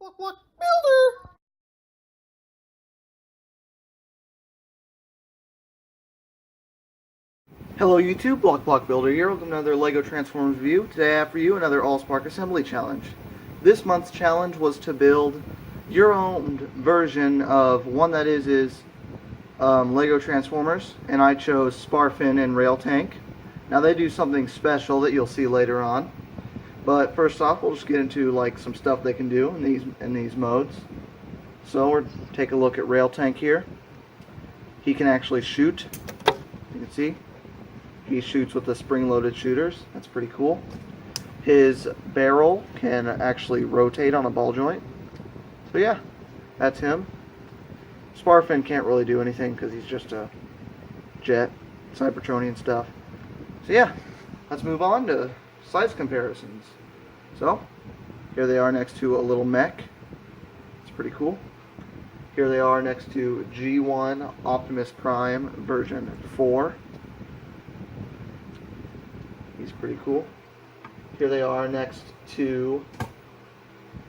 Block Builder! Hello YouTube, Block Builder here. Welcome to another LEGO Transformers review. Today I have for you another Allspark assembly challenge. This month's challenge was to build your own version of OneThatIs' LEGO Transformers, and I chose Sparfin and Railtank. Now they do something special that you'll see later on. But first off, we'll just get into like some stuff they can do in these modes. So we'll take a look at Railtank here. He can actually shoot. You can see he shoots with the spring-loaded shooters. That's pretty cool. His barrel can actually rotate on a ball joint. So yeah, that's him. Sparfin can't really do anything because he's just a jet, Cybertronian stuff. So yeah, let's move on to size comparisons. So here they are next to a little mech. It's pretty cool. Here they are next to G1 Optimus Prime version 4. He's pretty cool. Here they are next to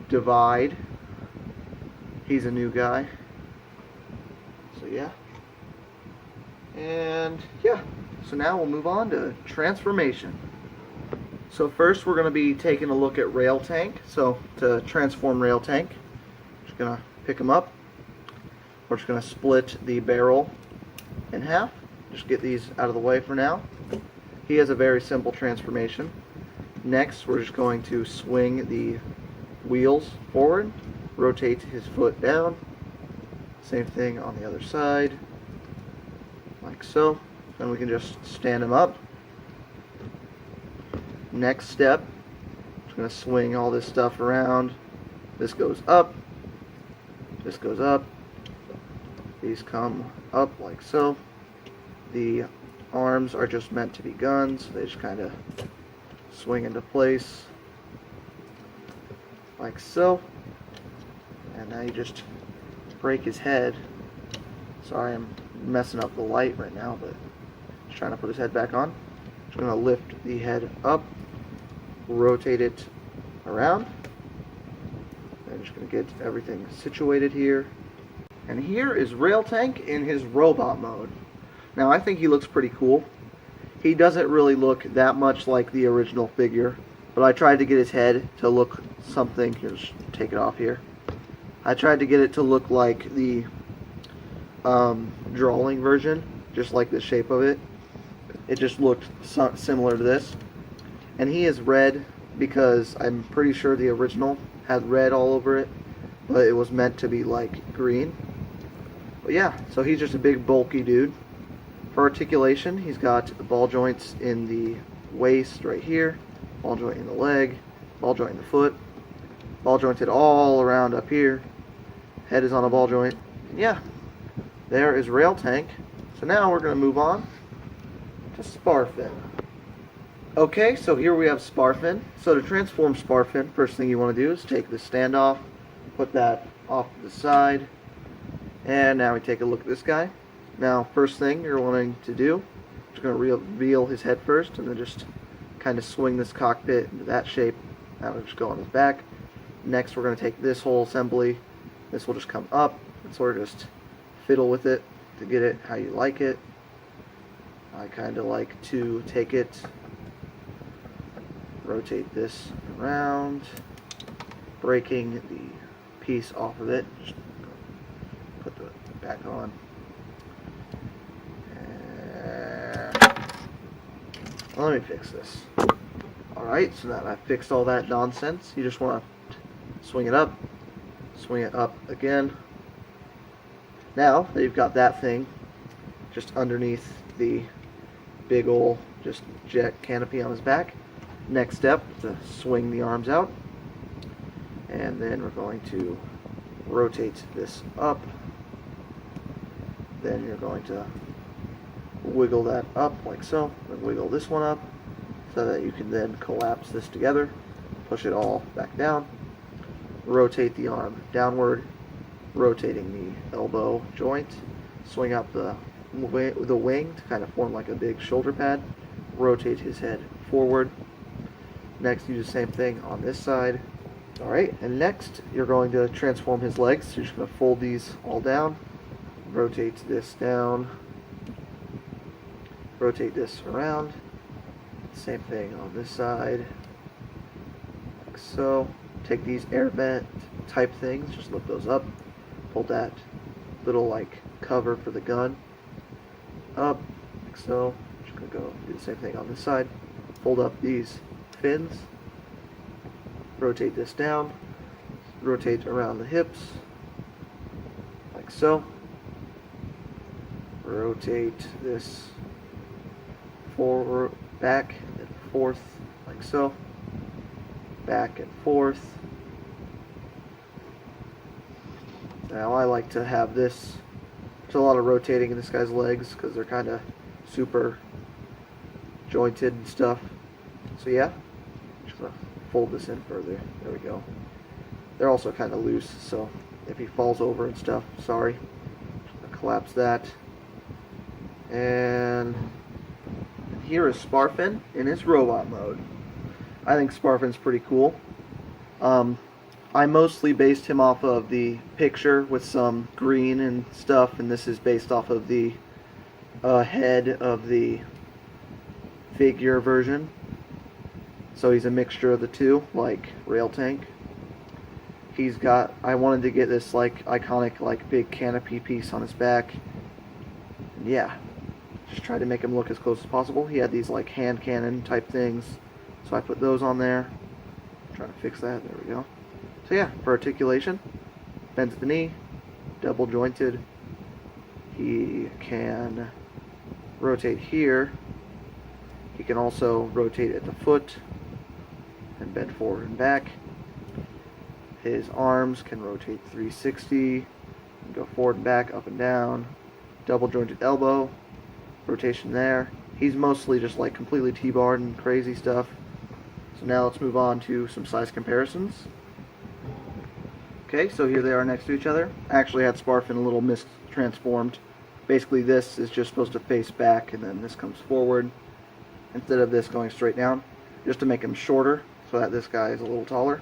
Divide. He's a new guy. So yeah. And yeah. So now we'll move on to transformation. So first we're going to be taking a look at Railtank. So to transform Railtank, just going to pick him up. We're just going to split the barrel in half. Just get these out of the way for now. He has a very simple transformation. Next we're just going to swing the wheels forward, rotate his foot down. Same thing on the other side, like so. Then we can just stand him up. Next step, just going to swing all this stuff around. This goes up, this goes up, these come up like so. The arms are just meant to be guns. They just kind of swing into place like so. And now you just break his head. Sorry, I'm messing up the light right now, but just trying to put his head back on. Just going to lift the head up, rotate it around. I'm just going to get everything situated here. And here is Railtank in his robot mode. Now I think he looks pretty cool. He doesn't really look that much like the original figure, but I tried to get his head to look something. Here, just take it off here. I tried to get it to look like the drawing version, just like the shape of it. It just looked similar to this. And he is red because I'm pretty sure the original had red all over it, but it was meant to be like green. But yeah, so he's just a big bulky dude. For articulation, he's got the ball joints in the waist right here, ball joint in the leg, ball joint in the foot, ball jointed all around up here, head is on a ball joint. And yeah, there is Railtank. So now we're going to move on to Sparfin. Okay, so here we have Sparfin. So to transform Sparfin, first thing you want to do is take the standoff, put that off to the side, and now we take a look at this guy. Now, first thing you're wanting to do, just going to reveal his head first, and then just kind of swing this cockpit into that shape. That will just go on his back. Next, we're going to take this whole assembly. This will just come up and sort of just fiddle with it to get it how you like it. I kind of like to take it, rotate this around, breaking the piece off of it. Just put it back on. Let me fix this. Alright, so now I've fixed all that nonsense. You just want to swing it up again. Now that you've got that thing just underneath the big ol' just jet canopy on his back, next step to swing the arms out, and then we're going to rotate this up. Then you're going to wiggle that up like so, and wiggle this one up so that you can then collapse this together, push it all back down, rotate the arm downward, rotating the elbow joint, swing up the wing to kind of form like a big shoulder pad, rotate his head forward. Next, do the same thing on this side, Alright, and next you're going to transform his legs. So you're just going to fold these all down, rotate this down, rotate this around, same thing on this side, like so. Take these air vent type things, just lift those up, pull that little like cover for the gun up, like so. Just going to go do the same thing on this side, fold up these fins, rotate this down, rotate around the hips, like so. Rotate this forward, back and forth, like so. Back and forth. Now I like to have this, there's a lot of rotating in this guy's legs because they're kind of super jointed and stuff. So yeah, just gonna fold this in further. There we go. They're also kind of loose, so if he falls over and stuff, sorry. Just gonna collapse that. And here is Sparfin in his robot mode. I think Sparfin's pretty cool. I mostly based him off of the picture with some green and stuff, and this is based off of the head of the figure version. So he's a mixture of the two, like Railtank. He's got, I wanted to get this like iconic like big canopy piece on his back. And yeah, just tried to make him look as close as possible. He had these like hand cannon type things, so I put those on there. Trying to fix that, there we go. So yeah, for articulation, bends at the knee, double jointed. He can rotate here. He can also rotate at the foot and bend forward and back. His arms can rotate 360, go forward and back, up and down. Double jointed elbow, rotation there. He's mostly just like completely T-barred and crazy stuff. So now let's move on to some size comparisons. Okay, so here they are next to each other. I actually had Sparfin a little mistransformed. Basically this is just supposed to face back and then this comes forward instead of this going straight down, just to make him shorter so that this guy is a little taller,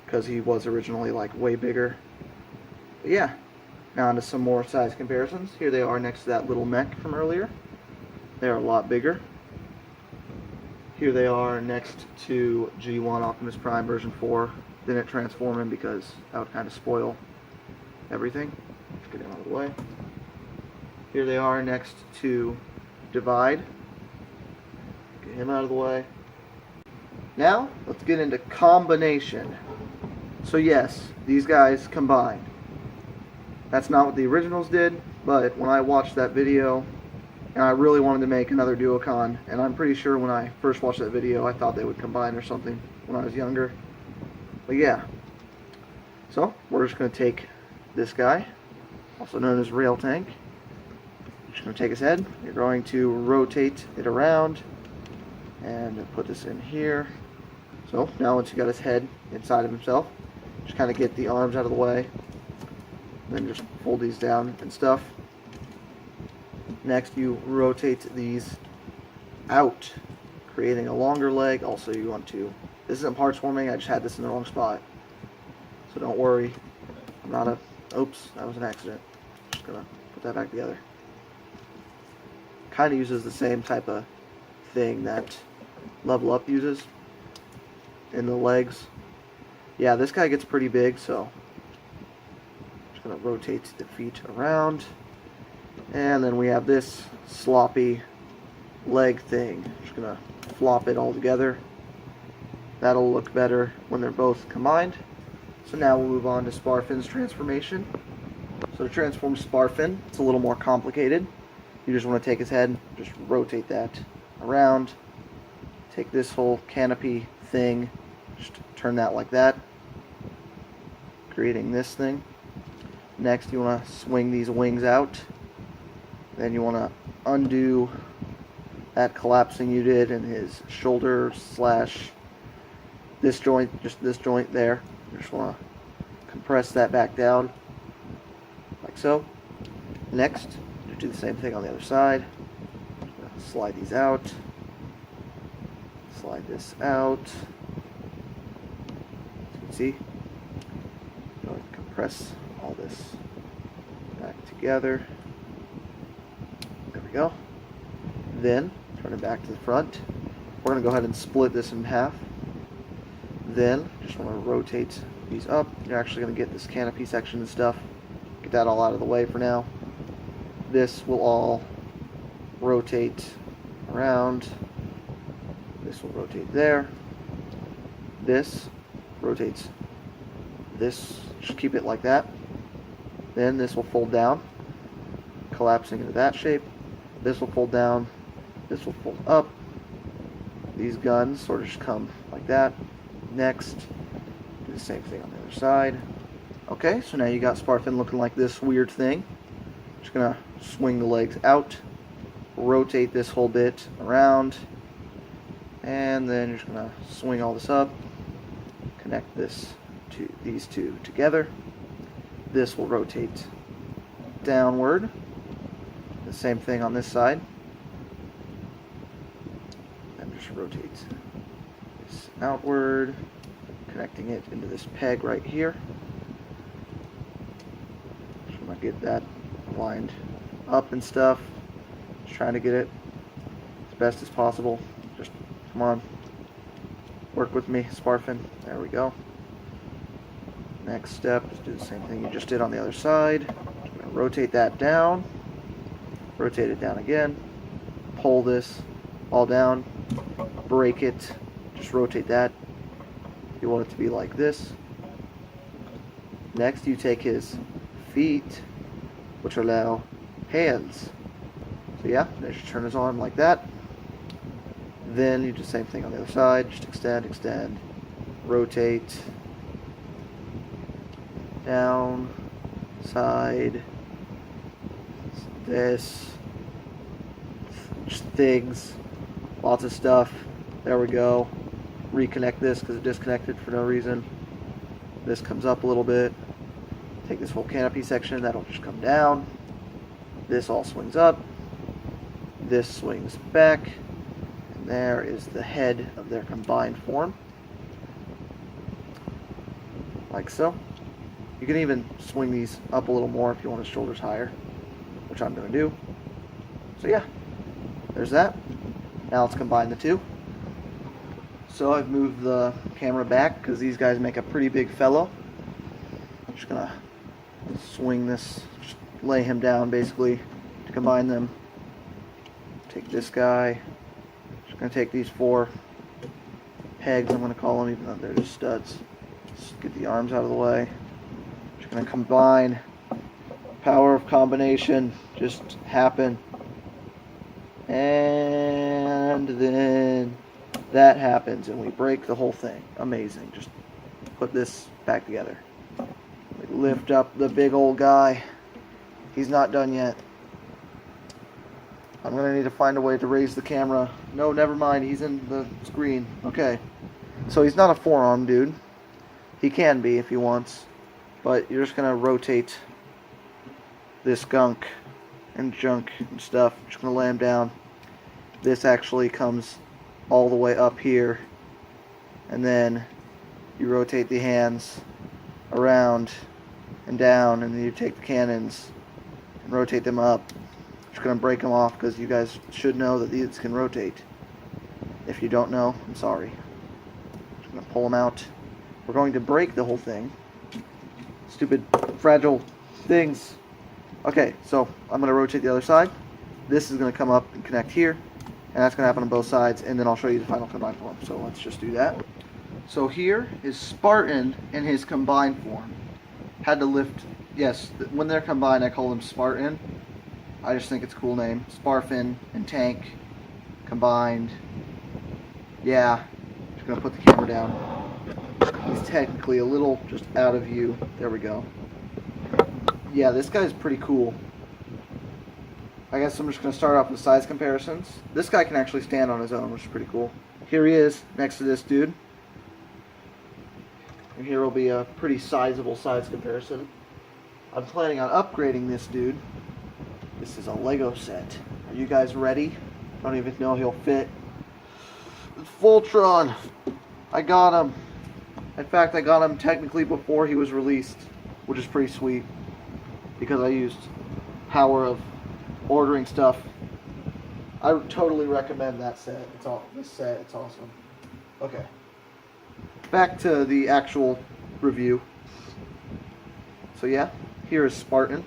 because he was originally like way bigger. But yeah, now on to some more size comparisons. Here they are next to that little mech from earlier. They are a lot bigger. Here they are next to G1 Optimus Prime version 4. Didn't transform him because that would kind of spoil everything. Let's get him out of the way. Here they are next to Divide. Get him out of the way. Now, let's get into combination. So yes, these guys combined. That's not what the originals did, but when I watched that video, and I really wanted to make another Duocon, and I'm pretty sure when I first watched that video, I thought they would combine or something when I was younger. But yeah. So, we're just going to take this guy, also known as Railtank. Just going to take his head. You're going to rotate it around and put this in here. So now once you got his head inside of himself, just kind of get the arms out of the way, then just fold these down and stuff. Next you rotate these out, creating a longer leg. Also you want to, this isn't parts forming, I just had this in the wrong spot, so don't worry, I'm not a, oops, that was an accident. Just gonna put that back together. Kind of uses the same type of thing that Level Up uses in the legs. Yeah, this guy gets pretty big, so just gonna rotate the feet around, and then we have this sloppy leg thing. Just gonna flop it all together. That'll look better when they're both combined. So now we'll move on to Sparfin's transformation. So to transform Sparfin, it's a little more complicated. You just want to take his head, just rotate that around, take this whole canopy thing, just turn that like that, creating this thing. Next you want to swing these wings out, then you want to undo that collapsing you did in his shoulder slash this joint, just this joint there. You just want to compress that back down like so. Next, do the same thing on the other side. Slide these out. Slide this out. As you can easy. Go ahead and compress all this back together. There we go. Then, turn it back to the front. We're going to go ahead and split this in half. Then, just want to rotate these up. You're actually going to get this canopy section and stuff. Get that all out of the way for now. This will all rotate around. This will rotate there. This rotates this. Just keep it like that. Then this will fold down, collapsing into that shape. This will fold down. This will fold up. These guns sort of just come like that. Next, do the same thing on the other side. Okay, so now you got Sparfin looking like this weird thing. Just gonna swing the legs out, rotate this whole bit around, and then you're just gonna swing all this up, connect this to these two together. This will rotate downward. The same thing on this side. And just rotate this outward, connecting it into this peg right here. Just want to get that lined up and stuff. Just trying to get it as best as possible. Just come on, work with me, Sparfin. There we go. Next step is do the same thing you just did on the other side. Just gonna rotate that down, rotate it down again, pull this all down, break it, just rotate that. You want it to be like this. Next, you take his feet, which are now hands. So yeah, just turn his arm like that. Then you do the same thing on the other side. Just extend, extend, rotate, down, side, this, just things, lots of stuff. There we go. Reconnect this because it disconnected for no reason. This comes up a little bit. Take this whole canopy section, that'll just come down. This all swings up. This swings back. And there is the head of their combined form. Like so. You can even swing these up a little more if you want his shoulders higher, which I'm going to do. So yeah, there's that. Now let's combine the two. So I've moved the camera back because these guys make a pretty big fellow. I'm just going to swing this, just lay him down basically to combine them. Take this guy. Just going to take these four pegs, I'm going to call them, even though they're just studs. Just get the arms out of the way. Just going to combine. Power of combination just happen. And then that happens and we break the whole thing. Amazing. Just put this back together. We lift up the big old guy. He's not done yet. I'm going to need to find a way to raise the camera. No, never mind. He's in the screen. Okay. So he's not a forearm dude. He can be if he wants. But you're just going to rotate this gunk and junk and stuff. Just going to lay him down. This actually comes all the way up here, and then you rotate the hands around and down, and then you take the cannons and rotate them up. Just going to break them off because you guys should know that these can rotate. If you don't know, I'm sorry. Just going to pull them out. We're going to break the whole thing. Stupid fragile things. Okay, so I'm going to rotate the other side. This is going to come up and connect here. And that's going to happen on both sides, and then I'll show you the final combined form. So let's just do that. So here is Spartan in his combined form. Had to lift, yes, when they're combined I call them Spartan. I just think it's a cool name. Sparfin and Tank combined. Yeah, just going to put the camera down. He's technically a little just out of view. There we go. Yeah, this guy's pretty cool. I guess I'm just going to start off with size comparisons. This guy can actually stand on his own, which is pretty cool. Here he is next to this dude. And here will be a pretty sizable size comparison. I'm planning on upgrading this dude. This is a Lego set. Are you guys ready? I don't even know he'll fit. It's Voltron. I got him. In fact, I got him technically before he was released, which is pretty sweet, because I used power of ordering stuff. I totally recommend that set. This set, it's awesome. Okay. Back to the actual review. So yeah, here is Sparfin.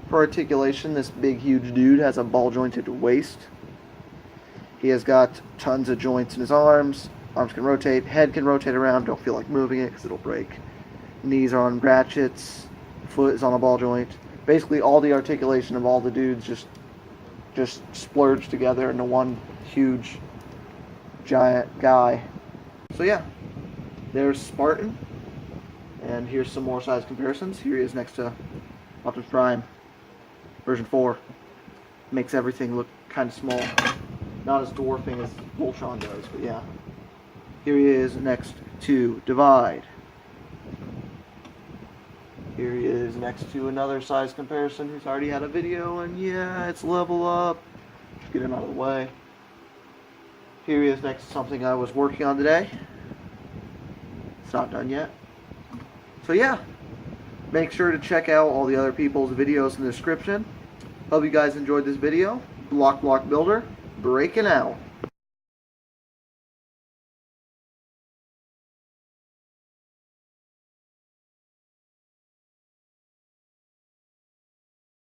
For articulation, this big huge dude has a ball jointed waist. He has got tons of joints in his arms. Arms can rotate, head can rotate around, don't feel like moving it because it'll break. Knees are on ratchets, foot is on a ball joint. Basically all the articulation of all the dudes just splurged together into one huge giant guy. So yeah, there's Sparfin. And here's some more size comparisons. Here he is next to Optimus Prime, version 4. Makes everything look kind of small. Not as dwarfing as Voltron does, but yeah. Here he is next to Divide. Here he is next to another size comparison who's already had a video, and yeah, it's Level Up. Just get him out of the way. Here he is next to something I was working on today. It's not done yet. So yeah, make sure to check out all the other people's videos in the description. Hope you guys enjoyed this video. Block Builder, breaking out.